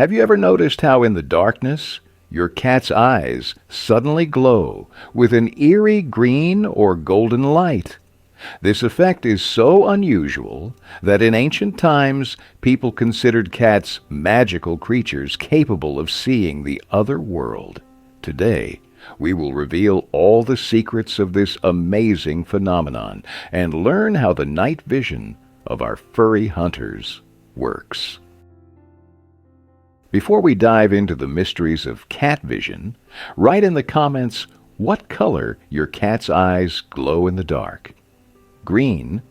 Have you ever noticed how in the darkness your cat's eyes suddenly glow with an eerie green or golden light? This effect is so unusual that in ancient times people considered cats magical creatures capable of seeing the other world. Today, we will reveal all the secrets of this amazing phenomenon and learn how the night vision of our furry hunters works. Before we dive into the mysteries of cat vision, write in the comments what color your cat's eyes glow in the dark. Green,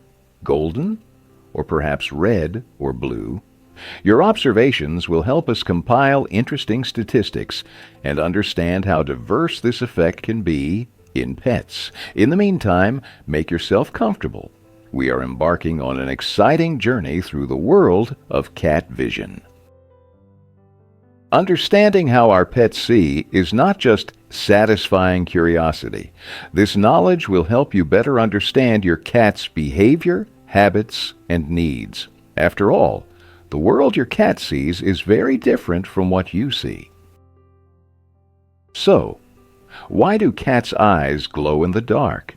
golden, or perhaps red or blue. Your observations will help us compile interesting statistics and understand how diverse this effect can be in pets. In the meantime, make yourself comfortable. We are embarking on an exciting journey through the world of cat vision. Understanding how our pets see is not just satisfying curiosity. This knowledge will help you better understand your cat's behavior, habits, and needs. After all, the world your cat sees is very different from what you see. So, why do cats' eyes glow in the dark?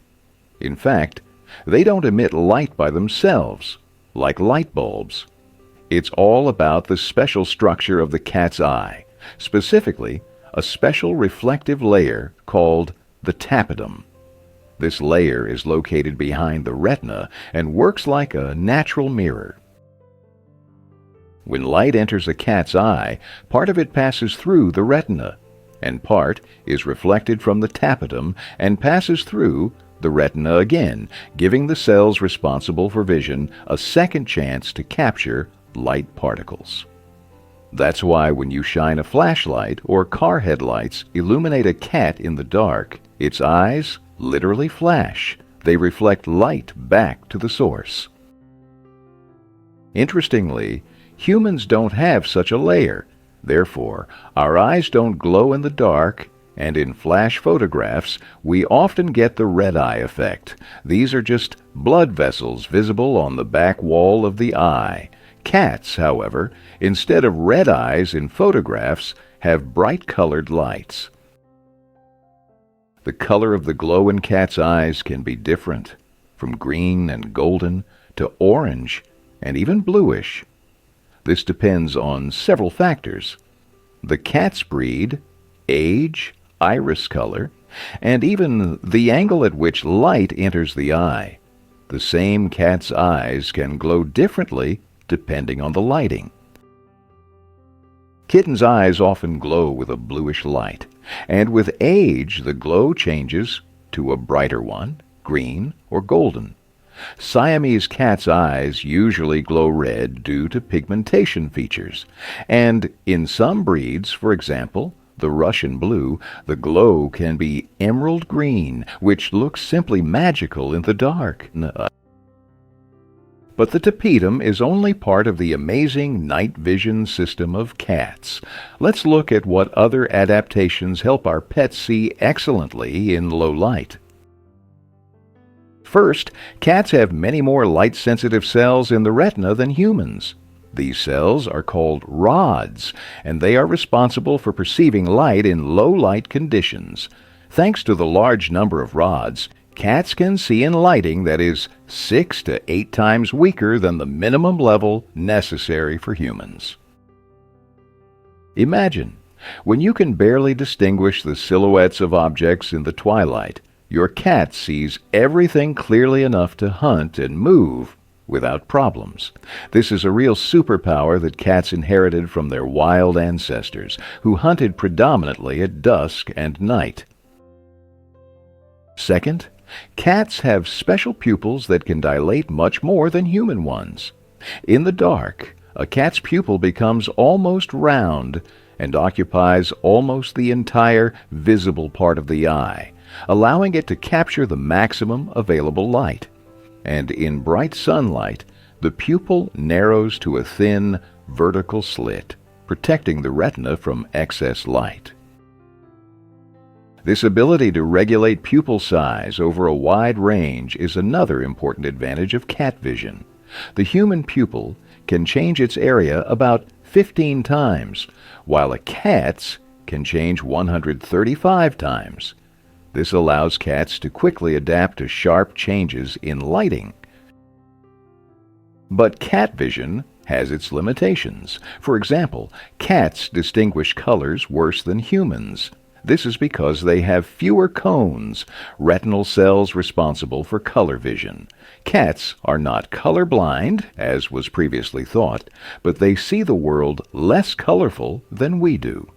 In fact, they don't emit light by themselves, like light bulbs. It's all about the special structure of the cat's eye, specifically a special reflective layer called the tapetum. This layer is located behind the retina and works like a natural mirror. When light enters a cat's eye, part of it passes through the retina, and part is reflected from the tapetum and passes through the retina again, giving the cells responsible for vision a second chance to capture light particles. That's why when you shine a flashlight or car headlights illuminate a cat in the dark, its eyes literally flash. They reflect light back to the source. Interestingly, humans don't have such a layer. Therefore, our eyes don't glow in the dark, and in flash photographs, we often get the red eye effect. These are just blood vessels visible on the back wall of the eye. Cats, however, instead of red eyes in photographs, have bright-colored lights. The color of the glow in cats' eyes can be different, from green and golden to orange and even bluish. This depends on several factors: the cat's breed, age, iris color, and even the angle at which light enters the eye. The same cat's eyes can glow differently depending on the lighting. Kittens' eyes often glow with a bluish light, and with age the glow changes to a brighter one, green or golden. Siamese cats' eyes usually glow red due to pigmentation features, and in some breeds, for example, the Russian blue, the glow can be emerald green, which looks simply magical in the dark. But the tapetum is only part of the amazing night vision system of cats. Let's look at what other adaptations help our pets see excellently in low light. First, cats have many more light-sensitive cells in the retina than humans. These cells are called rods, and they are responsible for perceiving light in low-light conditions. Thanks to the large number of rods, cats can see in lighting that is 6 to 8 times weaker than the minimum level necessary for humans. Imagine, when you can barely distinguish the silhouettes of objects in the twilight, your cat sees everything clearly enough to hunt and move without problems. This is a real superpower that cats inherited from their wild ancestors, who hunted predominantly at dusk and night. Second, cats have special pupils that can dilate much more than human ones. In the dark, a cat's pupil becomes almost round and occupies almost the entire visible part of the eye, allowing it to capture the maximum available light. And in bright sunlight, the pupil narrows to a thin, vertical slit, protecting the retina from excess light. This ability to regulate pupil size over a wide range is another important advantage of cat vision. The human pupil can change its area about 15 times, while a cat's can change 135 times. This allows cats to quickly adapt to sharp changes in lighting. But cat vision has its limitations. For example, cats distinguish colors worse than humans. This is because they have fewer cones, retinal cells responsible for color vision. Cats are not colorblind, as was previously thought, but they see the world less colorful than we do.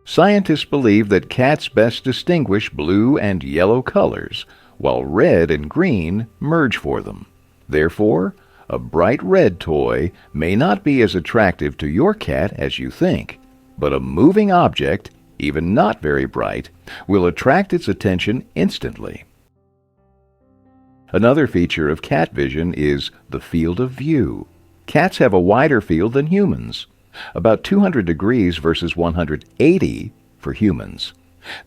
Scientists believe that cats best distinguish blue and yellow colors, while red and green merge for them. Therefore, a bright red toy may not be as attractive to your cat as you think, but a moving object, even not very bright, will attract its attention instantly. Another feature of cat vision is the field of view. Cats have a wider field than humans, about 200 degrees versus 180 for humans.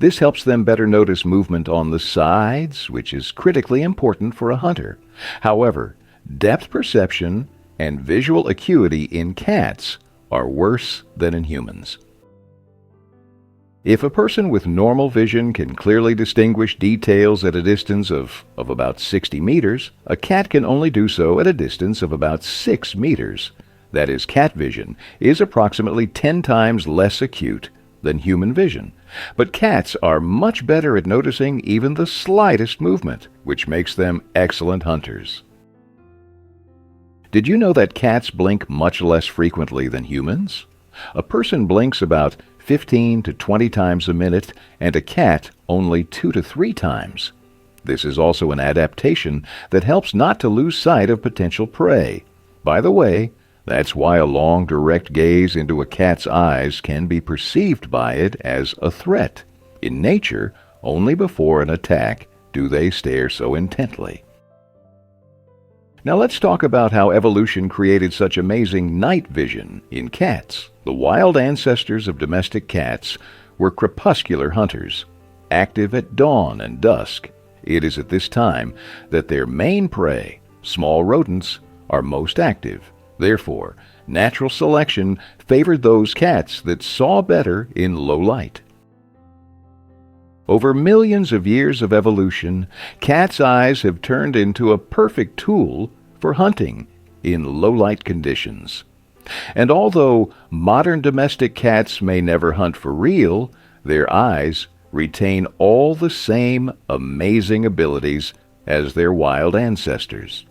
This helps them better notice movement on the sides, which is critically important for a hunter. However, depth perception and visual acuity in cats are worse than in humans. If a person with normal vision can clearly distinguish details at a distance of about 60 meters, a cat can only do so at a distance of about 6 meters. That is, cat vision is approximately 10 times less acute than human vision. But cats are much better at noticing even the slightest movement, which makes them excellent hunters. Did you know that cats blink much less frequently than humans? A person blinks about 15 to 20 times a minute, and a cat only 2 to 3 times. This is also an adaptation that helps not to lose sight of potential prey. By the way, that's why a long, direct gaze into a cat's eyes can be perceived by it as a threat. In nature, only before an attack do they stare so intently. Now let's talk about how evolution created such amazing night vision in cats. The wild ancestors of domestic cats were crepuscular hunters, active at dawn and dusk. It is at this time that their main prey, small rodents, are most active. Therefore, natural selection favored those cats that saw better in low light. Over millions of years of evolution, cats' eyes have turned into a perfect tool for hunting in low-light conditions. And although modern domestic cats may never hunt for real, their eyes retain all the same amazing abilities as their wild ancestors.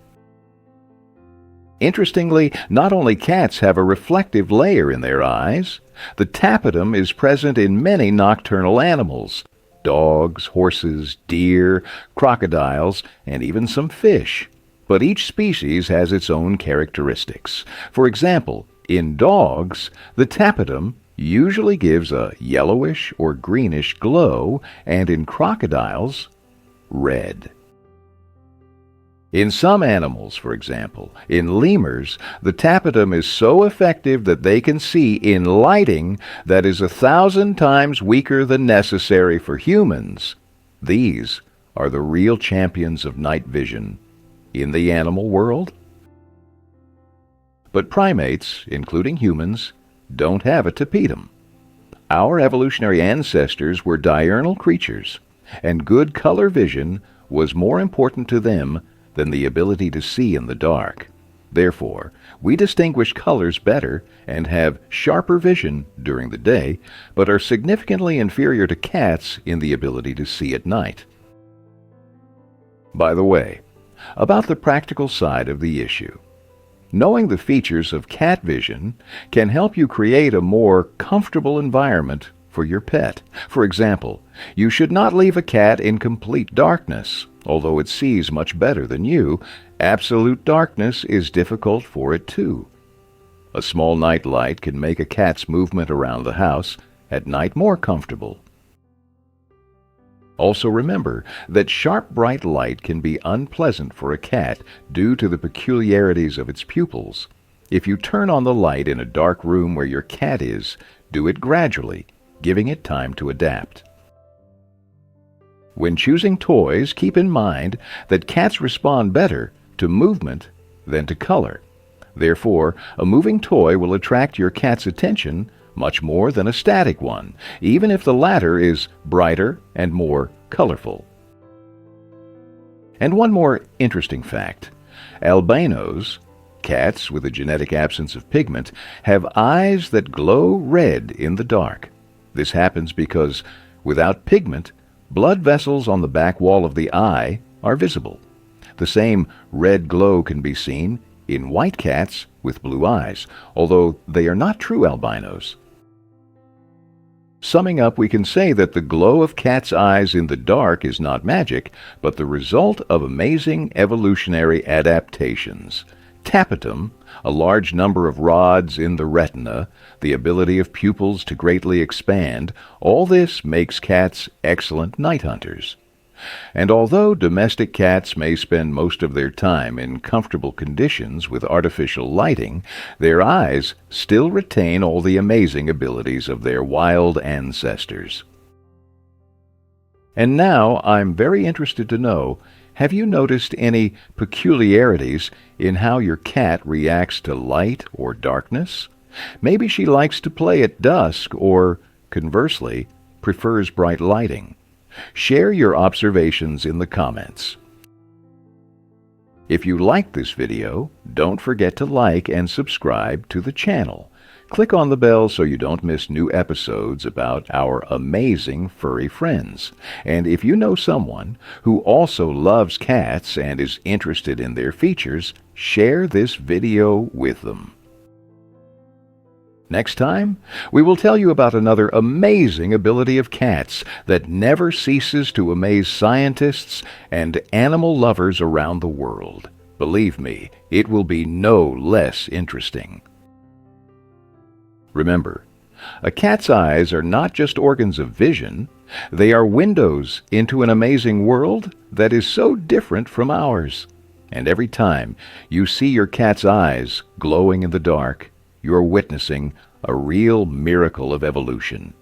Interestingly, not only cats have a reflective layer in their eyes, the tapetum is present in many nocturnal animals: dogs, horses, deer, crocodiles, and even some fish. But each species has its own characteristics. For example, in dogs, the tapetum usually gives a yellowish or greenish glow, and in crocodiles, red. In some animals, for example, in lemurs, the tapetum is so effective that they can see in lighting that is 1,000 times weaker than necessary for humans. These are the real champions of night vision in the animal world. But primates, including humans, don't have a tapetum. Our evolutionary ancestors were diurnal creatures, and good color vision was more important to them than the ability to see in the dark. Therefore, we distinguish colors better and have sharper vision during the day, but are significantly inferior to cats in the ability to see at night. By the way, about the practical side of the issue, knowing the features of cat vision can help you create a more comfortable environment for your pet. For example, you should not leave a cat in complete darkness. Although it sees much better than you, absolute darkness is difficult for it too. A small night light can make a cat's movement around the house at night more comfortable. Also remember that sharp, bright light can be unpleasant for a cat due to the peculiarities of its pupils. If you turn on the light in a dark room where your cat is, do it gradually, giving it time to adapt. When choosing toys, keep in mind that cats respond better to movement than to color. Therefore, a moving toy will attract your cat's attention much more than a static one, even if the latter is brighter and more colorful. And one more interesting fact. Albinos, cats with a genetic absence of pigment, have eyes that glow red in the dark. This happens because, without pigment, blood vessels on the back wall of the eye are visible. The same red glow can be seen in white cats with blue eyes, although they are not true albinos. Summing up, we can say that the glow of cats' eyes in the dark is not magic, but the result of amazing evolutionary adaptations. Tapetum, a large number of rods in the retina, the ability of pupils to greatly expand, all this makes cats excellent night hunters. And although domestic cats may spend most of their time in comfortable conditions with artificial lighting, their eyes still retain all the amazing abilities of their wild ancestors. And now I'm very interested to know, have you noticed any peculiarities in how your cat reacts to light or darkness? Maybe she likes to play at dusk or, conversely, prefers bright lighting. Share your observations in the comments. If you liked this video, don't forget to like and subscribe to the channel. Click on the bell so you don't miss new episodes about our amazing furry friends. And if you know someone who also loves cats and is interested in their features, share this video with them. Next time, we will tell you about another amazing ability of cats that never ceases to amaze scientists and animal lovers around the world. Believe me, it will be no less interesting. Remember, a cat's eyes are not just organs of vision, they are windows into an amazing world that is so different from ours. And every time you see your cat's eyes glowing in the dark, you're witnessing a real miracle of evolution.